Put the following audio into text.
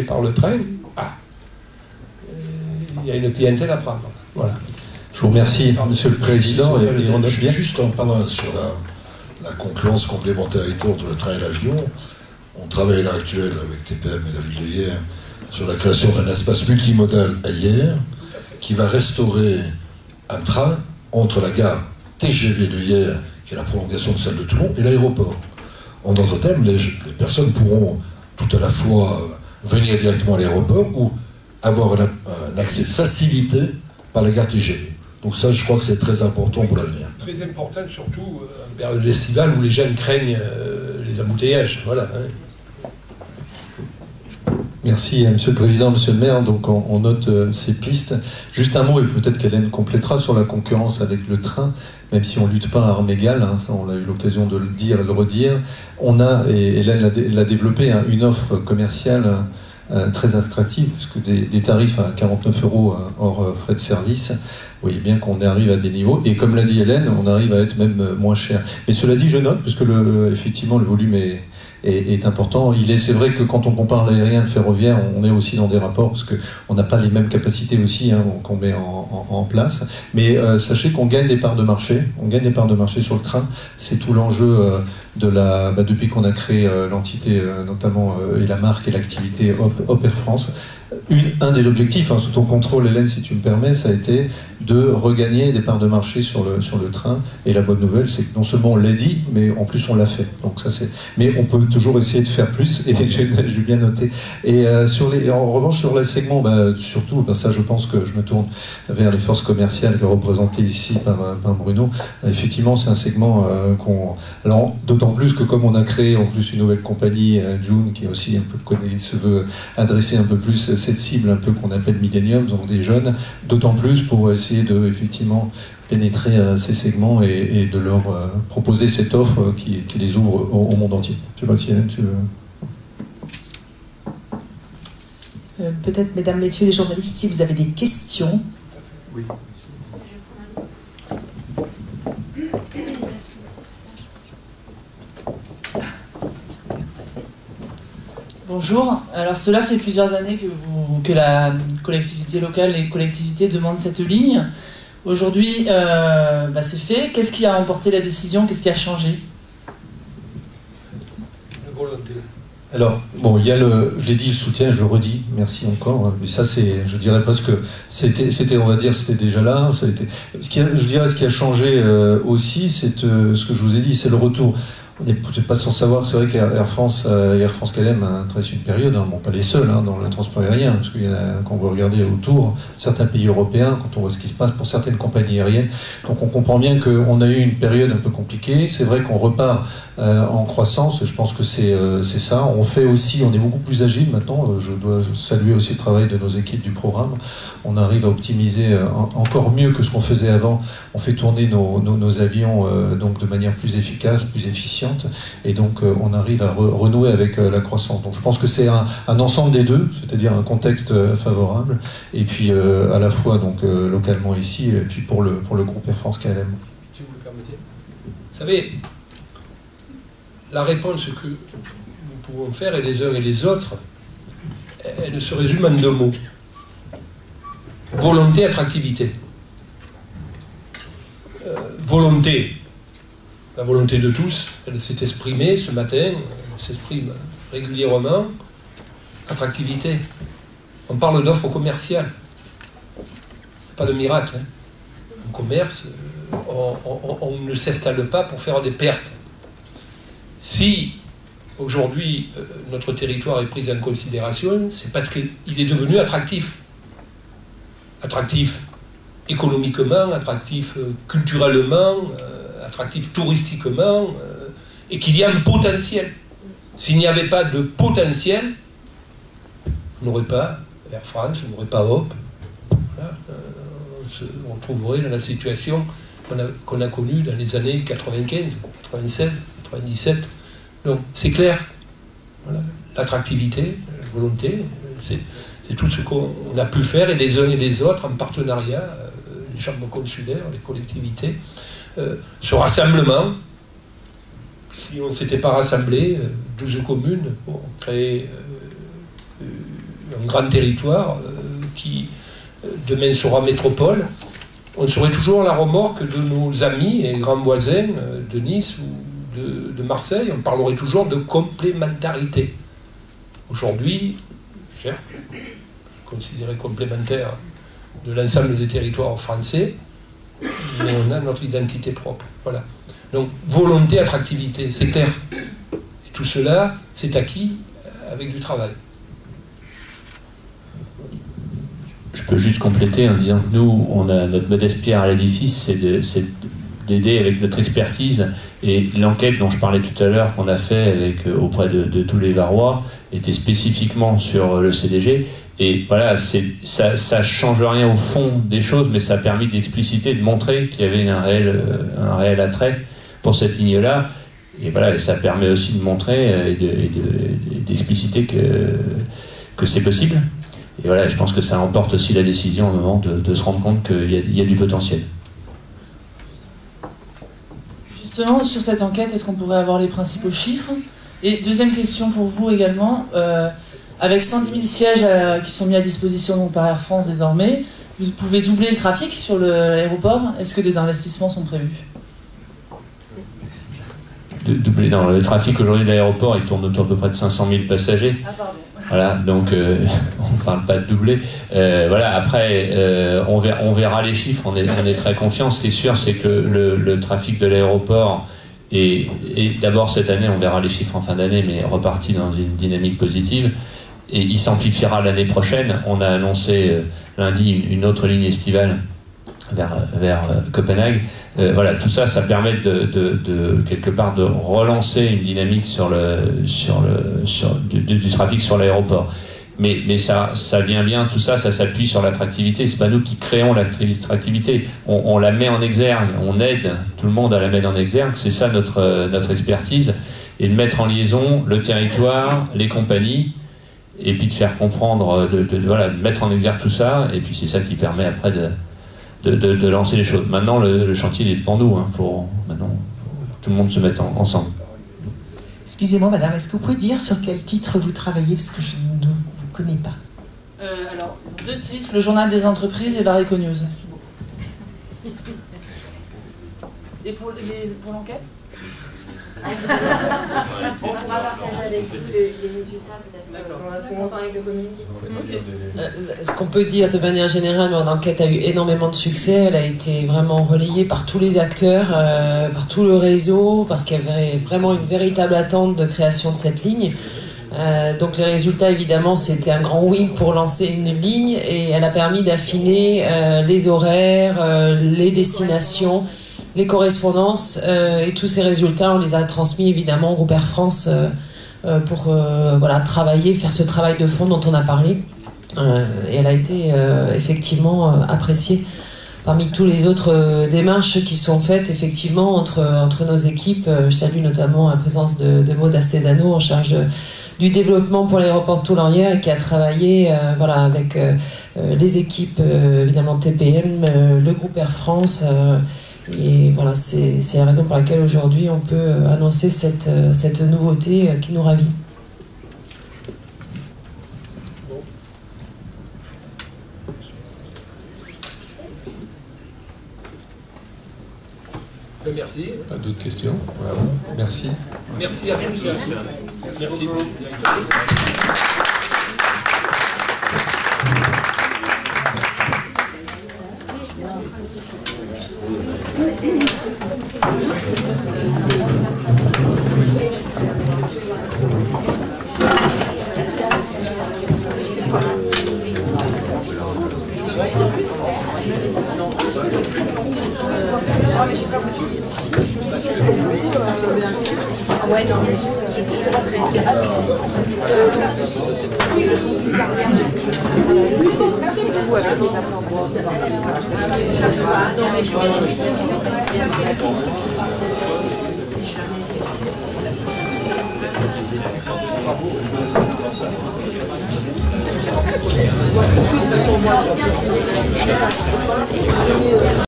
par le train, il y a une clientèle à prendre. Voilà. Je vous remercie, Monsieur le Président. Juste un point sur la concurrence, complémentarité entre le train et l'avion. On travaille à l'heure actuelle avec TPM et la ville de Hyères sur la création d'un espace multimodal à Hyères qui va restaurer un train entre la gare TGV de Hyères, qui est la prolongation de celle de Toulon, et l'aéroport. En d'autres termes, les personnes pourront tout à la fois venir directement à l'aéroport ou avoir un accès facilité par la gare TGV. Donc ça, je crois que c'est très important pour l'avenir. Très important, surtout en période estivale où les jeunes craignent les embouteillages. Voilà. Hein. Merci, Monsieur le Président, Monsieur le Maire. Donc on note ces pistes. Juste un mot, et peut-être qu'Hélène complétera sur la concurrence avec le train, même si on ne lutte pas à armes égales, hein, ça on a eu l'occasion de le dire et de le redire. On a, et Hélène l'a développé, hein, une offre commerciale très attractive, puisque des tarifs à 49 € hors frais de service. Vous voyez bien qu'on arrive à des niveaux, et comme l'a dit Hélène, on arrive à être même moins cher. Mais cela dit, je note, puisque effectivement le volume est important. C'est vrai que quand on compare l'aérien et le ferroviaire, on est aussi dans des rapports, parce qu'on n'a pas les mêmes capacités aussi, hein, qu'on met en place. Mais sachez qu'on gagne des parts de marché. On gagne des parts de marché sur le train. C'est tout l'enjeu depuis qu'on a créé l'entité, notamment, et la marque et l'activité Hop Air France. Un des objectifs, hein, sous ton contrôle, Hélène, si tu me permets, ça a été de regagner des parts de marché sur le train. Et la bonne nouvelle, c'est que non seulement on l'a dit, mais en plus on l'a fait. Donc ça, mais on peut toujours essayer de faire plus, et j'ai bien noté. Et en revanche, sur les segments, surtout, ça je pense que je me tourne vers les forces commerciales représentées ici par Bruno. Effectivement, c'est un segment alors, d'autant plus que comme on a créé en plus une nouvelle compagnie, June, qui est aussi un peu se veut adresser un peu plus cette cible un peu qu'on appelle millennium, donc des jeunes, d'autant plus pour essayer de effectivement pénétrer ces segments et de leur proposer cette offre qui les ouvre au monde entier. Je ne sais pas si Hélène, tu veux... Peut-être, mesdames, messieurs les journalistes, si vous avez des questions. Oui. Bonjour. Alors cela fait plusieurs années que la collectivité locale et les collectivités demandent cette ligne. Aujourd'hui, c'est fait. Qu'est-ce qui a emporté la décision? Qu'est-ce qui a changé? La volonté. Alors, bon, il y a je l'ai dit, je soutiens, je le redis, merci encore. Mais ça, je dirais presque, c'était, on va dire, c'était déjà là. Je dirais, ce qui a changé aussi, c'est ce que je vous ai dit, c'est le retour. On n'est peut-être pas sans savoir, c'est vrai qu'Air France KLM a traversé une période, hein, bon, pas les seuls, hein, dans le transport aérien, parce que quand vous regardez autour, certains pays européens, quand on voit ce qui se passe pour certaines compagnies aériennes, donc on comprend bien qu'on a eu une période un peu compliquée. C'est vrai qu'on repart en croissance, je pense que c'est ça. On est beaucoup plus agile maintenant. Je dois saluer aussi le travail de nos équipes du programme. On arrive à optimiser encore mieux que ce qu'on faisait avant. On fait tourner nos avions donc de manière plus efficace, plus efficiente. Et donc on arrive à renouer avec la croissance. Donc je pense que c'est un ensemble des deux, c'est-à-dire un contexte favorable, et puis à la fois donc localement ici, et puis pour le groupe Air France KLM. Si vous le permettez. Vous savez, la réponse que nous pouvons faire, et les uns et les autres, elle se résume en 2 mots. Volonté, attractivité. Volonté. La volonté de tous, elle s'est exprimée ce matin, elle s'exprime régulièrement. Attractivité. On parle d'offres commerciales. Pas de miracle. Hein. En commerce, on ne s'installe pas pour faire des pertes. Si aujourd'hui notre territoire est pris en considération, c'est parce qu'il est devenu attractif. Attractif économiquement, attractif culturellement, attractif touristiquement, et qu'il y a un potentiel. S'il n'y avait pas de potentiel, on n'aurait pas Air France, on n'aurait pas Hop. Voilà, on se retrouverait dans la situation qu'on a connue dans les années 95, 96, 97. Donc c'est clair. Voilà. L'attractivité, la volonté, c'est tout ce qu'on a pu faire, et les uns et les autres en partenariat, les chambres consulaires, les collectivités. Ce rassemblement, si on ne s'était pas rassemblé, 12 communes pour créer un grand territoire qui demain sera métropole, on serait toujours à la remorque de nos amis et grands voisins de Nice ou de Marseille. On parlerait toujours de complémentarité. Aujourd'hui, certes, considéré complémentaire de l'ensemble des territoires français, mais on a notre identité propre. Voilà. Donc, volonté, attractivité, c'est clair. Et tout cela, c'est acquis avec du travail. Je peux juste compléter en disant que nous, on a notre modeste pierre à l'édifice, c'est d'aider avec notre expertise. Et l'enquête dont je parlais tout à l'heure qu'on a fait auprès de tous les Varois était spécifiquement sur le CDG. Et voilà, ça change rien au fond des choses, mais ça a permis d'expliciter, de montrer qu'il y avait un réel attrait pour cette ligne-là. Et voilà, et ça permet aussi de montrer et d'expliciter que c'est possible. Et voilà, je pense que ça emporte aussi la décision au moment de se rendre compte qu'il y a du potentiel. Justement, sur cette enquête, est-ce qu'on pourrait avoir les principaux chiffres? Et deuxième question pour vous également, avec 110 000 sièges qui sont mis à disposition donc, par Air France désormais, vous pouvez doubler le trafic sur l'aéroport. Est-ce que des investissements sont prévus? Doubler, non, le trafic aujourd'hui de l'aéroport, il tourne autour à peu près de 500 000 passagers. Ah, pardon. Voilà, donc on ne parle pas de doubler. Voilà, après, on verra les chiffres, on est très confiants. Ce qui est sûr, c'est que le trafic de l'aéroport est d'abord cette année, on verra les chiffres en fin d'année, mais reparti dans une dynamique positive. Et il s'amplifiera l'année prochaine. On a annoncé lundi une autre ligne estivale vers Copenhague. Voilà, tout ça, ça permet de quelque part de relancer une dynamique du trafic sur l'aéroport. Mais ça vient bien, tout ça, ça s'appuie sur l'attractivité. C'est pas nous qui créons l'attractivité. On la met en exergue, on aide tout le monde à la mettre en exergue. C'est ça notre expertise. Et de mettre en liaison le territoire, les compagnies, et puis de faire comprendre, voilà, de mettre en exergue tout ça. Et puis c'est ça qui permet après de lancer les choses. Maintenant, le chantier il est devant nous. Faut maintenant tout le monde se mette ensemble. Excusez-moi, madame, est-ce que vous pouvez dire sur quel titre vous travaillez? Parce que je ne vous connais pas. Alors, 2 titres, le journal des entreprises et Varico News. Merci beaucoup. Et pour l'enquête? On pourra partager avec vous les résultats peut-être dans un second temps avec le communiqué. Ce qu'on peut dire de manière générale, l'enquête a eu énormément de succès. Elle a été vraiment relayée par tous les acteurs, par tout le réseau, parce qu'il y avait vraiment une véritable attente de création de cette ligne. Donc les résultats, évidemment, c'était un grand win pour lancer une ligne et elle a permis d'affiner les horaires, les destinations, les correspondances et tous ces résultats, on les a transmis évidemment au groupe Air France pour voilà, travailler, faire ce travail de fond dont on a parlé. Et elle a été effectivement appréciée parmi tous les autres démarches qui sont faites effectivement entre nos équipes. Je salue notamment la présence de Maud Astesano en charge du développement pour l'aéroport de Toulon-Hier et qui a travaillé voilà, avec les équipes évidemment TPM, le groupe Air France. Et voilà, c'est la raison pour laquelle aujourd'hui on peut annoncer cette nouveauté qui nous ravit. Merci. Pas d'autres questions? Voilà. Merci. Merci à tous. Merci. Ouais, non, mais je sais pas très bien.